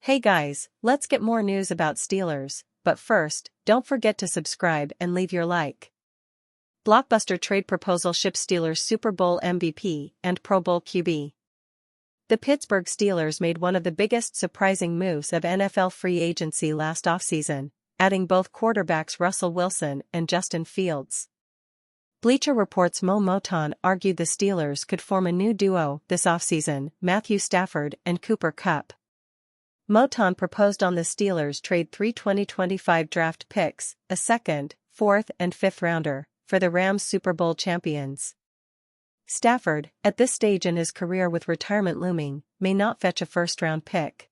Hey guys, let's get more news about Steelers, but first, don't forget to subscribe and leave your like. Blockbuster trade proposal ships Steelers Super Bowl MVP and Pro Bowl QB. The Pittsburgh Steelers made one of the biggest surprising moves of NFL free agency last offseason, adding both quarterbacks Russell Wilson and Justin Fields. Bleacher Report's Mo Moton argued the Steelers could form a new duo this offseason, Matthew Stafford and Cooper Kupp. Moton proposed on the Steelers trade 3 2025 draft picks, a second, fourth and fifth rounder, for the Rams Super Bowl champions. Stafford, at this stage in his career with retirement looming, may not fetch a first-round pick.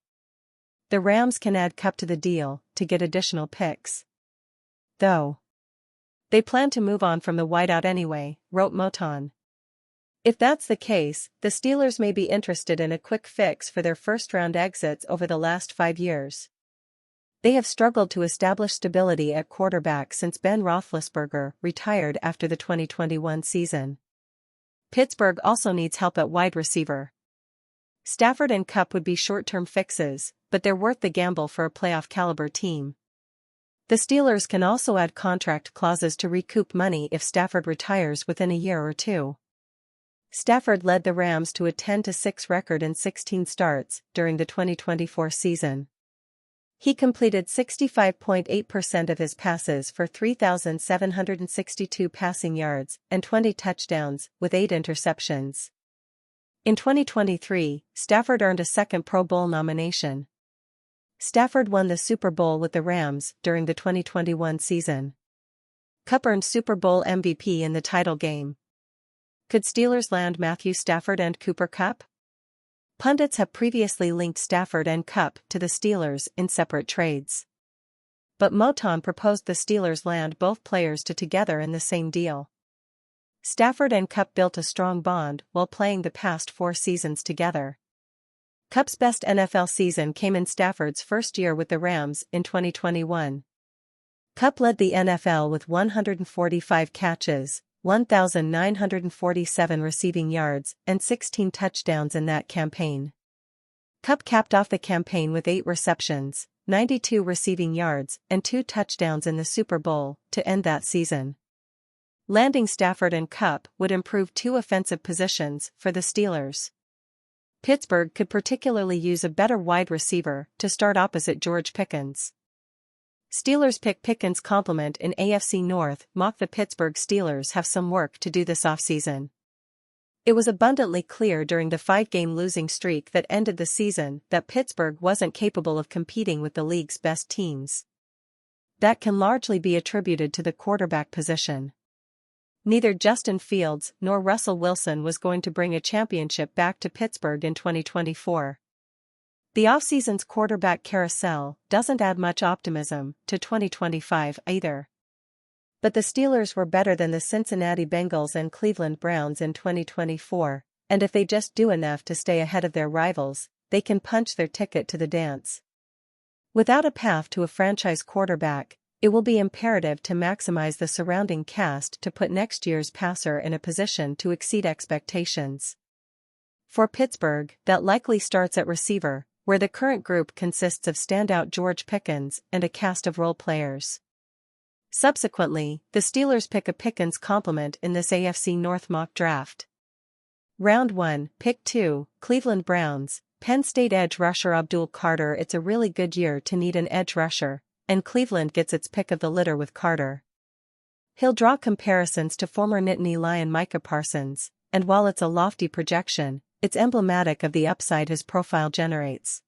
The Rams can add Kupp to the deal to get additional picks, though they plan to move on from the wideout anyway, wrote Moton. If that's the case, the Steelers may be interested in a quick fix for their first-round exits over the last 5 years. They have struggled to establish stability at quarterback since Ben Roethlisberger retired after the 2021 season. Pittsburgh also needs help at wide receiver. Stafford and Kupp would be short-term fixes, but they're worth the gamble for a playoff-caliber team. The Steelers can also add contract clauses to recoup money if Stafford retires within a year or two. Stafford led the Rams to a 10-6 record in 16 starts during the 2024 season. He completed 65.8% of his passes for 3,762 passing yards and 20 touchdowns, with 8 interceptions. In 2023, Stafford earned a second Pro Bowl nomination. Stafford won the Super Bowl with the Rams during the 2021 season. Kupp earned Super Bowl MVP in the title game. Could Steelers land Matthew Stafford and Cooper Kupp? Pundits have previously linked Stafford and Kupp to the Steelers in separate trades. But Moton proposed the Steelers land both players together in the same deal. Stafford and Kupp built a strong bond while playing the past 4 seasons together. Kupp's best NFL season came in Stafford's first year with the Rams in 2021. Kupp led the NFL with 145 catches, 1,947 receiving yards, and 16 touchdowns in that campaign. Kupp capped off the campaign with 8 receptions, 92 receiving yards, and 2 touchdowns in the Super Bowl to end that season. Landing Stafford and Kupp would improve 2 offensive positions for the Steelers. Pittsburgh could particularly use a better wide receiver to start opposite George Pickens. Steelers pick Pickens' complement in AFC North mocked the Pittsburgh Steelers have some work to do this offseason. It was abundantly clear during the 5-game losing streak that ended the season that Pittsburgh wasn't capable of competing with the league's best teams. That can largely be attributed to the quarterback position. Neither Justin Fields nor Russell Wilson was going to bring a championship back to Pittsburgh in 2024. The offseason's quarterback carousel doesn't add much optimism to 2025 either. But the Steelers were better than the Cincinnati Bengals and Cleveland Browns in 2024, and if they just do enough to stay ahead of their rivals, they can punch their ticket to the dance. Without a path to a franchise quarterback, it will be imperative to maximize the surrounding cast to put next year's passer in a position to exceed expectations. For Pittsburgh, that likely starts at receiver, where the current group consists of standout George Pickens and a cast of role players. Subsequently, the Steelers pick a Pickens complement in this AFC North mock draft. Round 1, Pick 2, Cleveland Browns, Penn State edge rusher Abdul Carter. It's a really good year to need an edge rusher, and Cleveland gets its pick of the litter with Carter. He'll draw comparisons to former Nittany Lion Micah Parsons, and while it's a lofty projection, it's emblematic of the upside his profile generates.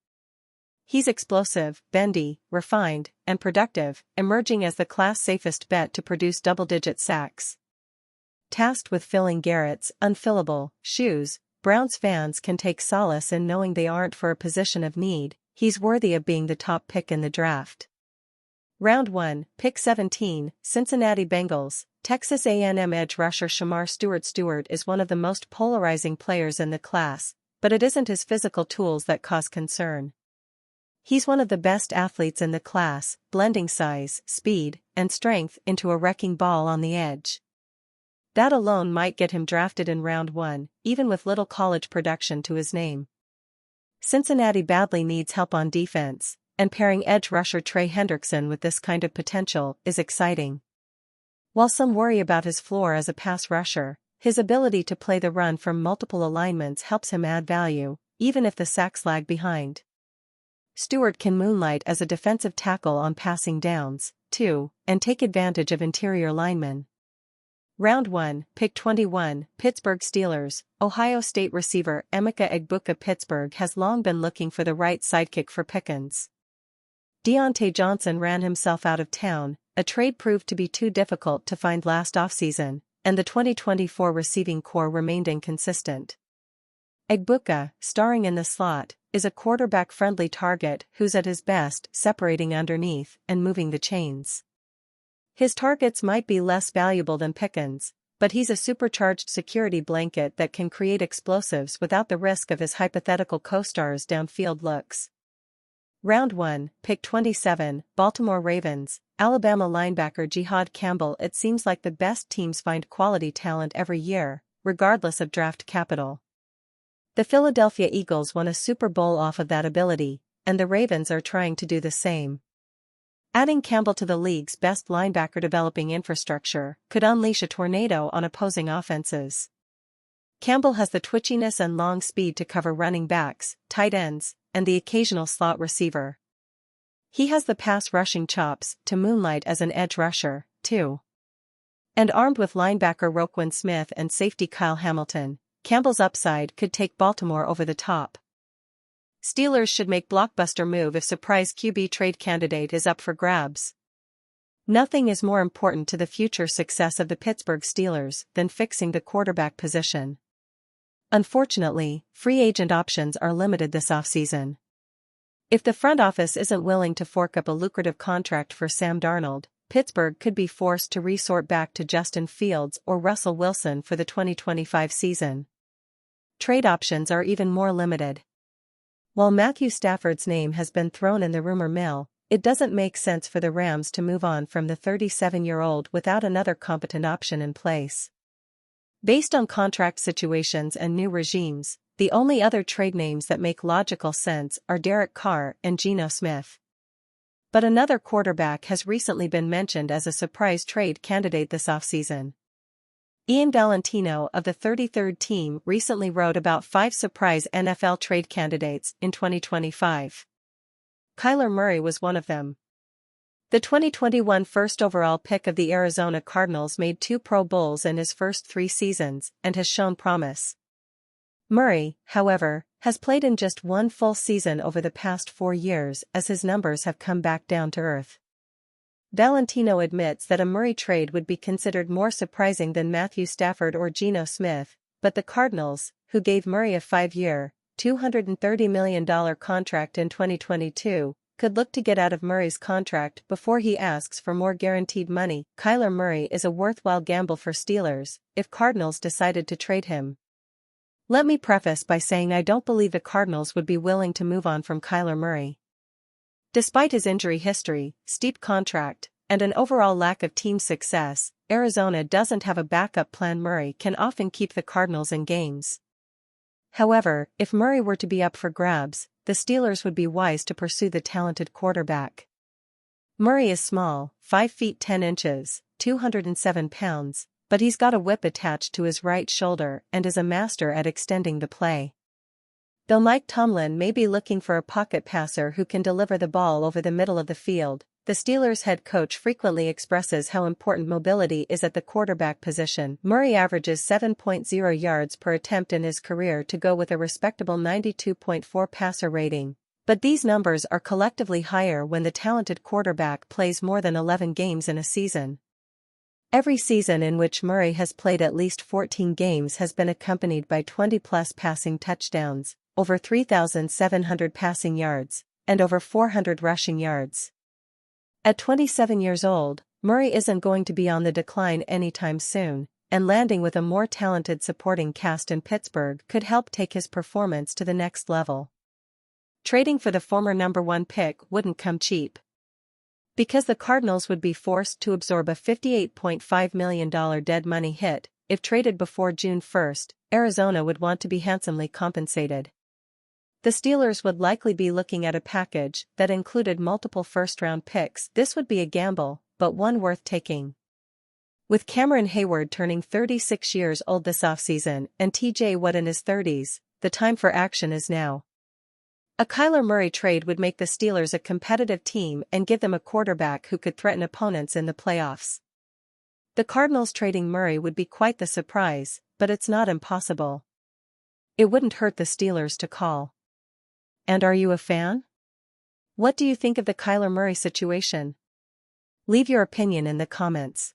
He's explosive, bendy, refined, and productive, emerging as the class safest bet to produce double-digit sacks. Tasked with filling Garrett's unfillable shoes, Browns fans can take solace in knowing they aren't for a position of need. He's worthy of being the top pick in the draft. Round 1, Pick 17, Cincinnati Bengals, Texas A&M edge rusher Shamar Stewart is one of the most polarizing players in the class, but it isn't his physical tools that cause concern. He's one of the best athletes in the class, blending size, speed, and strength into a wrecking ball on the edge. That alone might get him drafted in round 1, even with little college production to his name. Cincinnati badly needs help on defense, and pairing edge rusher Trey Hendrickson with this kind of potential is exciting. While some worry about his floor as a pass rusher, his ability to play the run from multiple alignments helps him add value, even if the sacks lag behind. Stewart can moonlight as a defensive tackle on passing downs, too, and take advantage of interior linemen. Round 1, Pick 21, Pittsburgh Steelers. Ohio State receiver Emeka Egbuka. Pittsburgh has long been looking for the right sidekick for Pickens. Deontay Johnson ran himself out of town, a trade proved to be too difficult to find last offseason, and the 2024 receiving core remained inconsistent. Egbuka, starring in the slot, is a quarterback-friendly target who's at his best separating underneath and moving the chains. His targets might be less valuable than Pickens, but he's a supercharged security blanket that can create explosives without the risk of his hypothetical co-stars' downfield looks. Round 1, Pick 27, Baltimore Ravens. Alabama linebacker Jihad Campbell. It seems like the best teams find quality talent every year, regardless of draft capital. The Philadelphia Eagles won a Super Bowl off of that ability, and the Ravens are trying to do the same. Adding Campbell to the league's best linebacker developing infrastructure could unleash a tornado on opposing offenses. Campbell has the twitchiness and long speed to cover running backs, tight ends, and the occasional slot receiver. He has the pass rushing chops to moonlight as an edge rusher, too. And armed with linebacker Roquan Smith and safety Kyle Hamilton, Campbell's upside could take Baltimore over the top. Steelers should make blockbuster move if surprise QB trade candidate is up for grabs. Nothing is more important to the future success of the Pittsburgh Steelers than fixing the quarterback position. Unfortunately, free agent options are limited this offseason. If the front office isn't willing to fork up a lucrative contract for Sam Darnold, Pittsburgh could be forced to resort back to Justin Fields or Russell Wilson for the 2025 season. Trade options are even more limited. While Matthew Stafford's name has been thrown in the rumor mill, it doesn't make sense for the Rams to move on from the 37-year-old without another competent option in place. Based on contract situations and new regimes, the only other trade names that make logical sense are Derek Carr and Geno Smith. But another quarterback has recently been mentioned as a surprise trade candidate this offseason. Ian Valentino of the 33rd Team recently wrote about 5 surprise NFL trade candidates in 2025. Kyler Murray was one of them. The 2021 first overall pick of the Arizona Cardinals made 2 Pro Bowls in his first 3 seasons and has shown promise. Murray, however, has played in just 1 full season over the past 4 years as his numbers have come back down to earth. Valentino admits that a Murray trade would be considered more surprising than Matthew Stafford or Geno Smith, but the Cardinals, who gave Murray a 5-year, $230 million contract in 2022, could look to get out of Murray's contract before he asks for more guaranteed money. Kyler Murray is a worthwhile gamble for Steelers if Cardinals decided to trade him. Let me preface by saying I don't believe the Cardinals would be willing to move on from Kyler Murray. Despite his injury history, steep contract, and an overall lack of team success, Arizona doesn't have a backup plan. Murray can often keep the Cardinals in games. However, if Murray were to be up for grabs, the Steelers would be wise to pursue the talented quarterback. Murray is small, 5 feet 10 inches, 207 pounds, but he's got a whip attached to his right shoulder and is a master at extending the play. Though Mike Tomlin may be looking for a pocket passer who can deliver the ball over the middle of the field, the Steelers' head coach frequently expresses how important mobility is at the quarterback position. Murray averages 7.0 yards per attempt in his career to go with a respectable 92.4 passer rating, but these numbers are collectively higher when the talented quarterback plays more than 11 games in a season. Every season in which Murray has played at least 14 games has been accompanied by 20-plus passing touchdowns, over 3,700 passing yards, and over 400 rushing yards. At 27 years old, Murray isn't going to be on the decline anytime soon, and landing with a more talented supporting cast in Pittsburgh could help take his performance to the next level. Trading for the former number 1 pick wouldn't come cheap. Because the Cardinals would be forced to absorb a $58.5 million dead money hit, if traded before June 1, Arizona would want to be handsomely compensated. The Steelers would likely be looking at a package that included multiple first-round picks. This would be a gamble, but one worth taking. With Cameron Hayward turning 36 years old this offseason and TJ Watt in his 30s, the time for action is now. A Kyler Murray trade would make the Steelers a competitive team and give them a quarterback who could threaten opponents in the playoffs. The Cardinals trading Murray would be quite the surprise, but it's not impossible. It wouldn't hurt the Steelers to call. And are you a fan? What do you think of the Kyler Murray situation? Leave your opinion in the comments.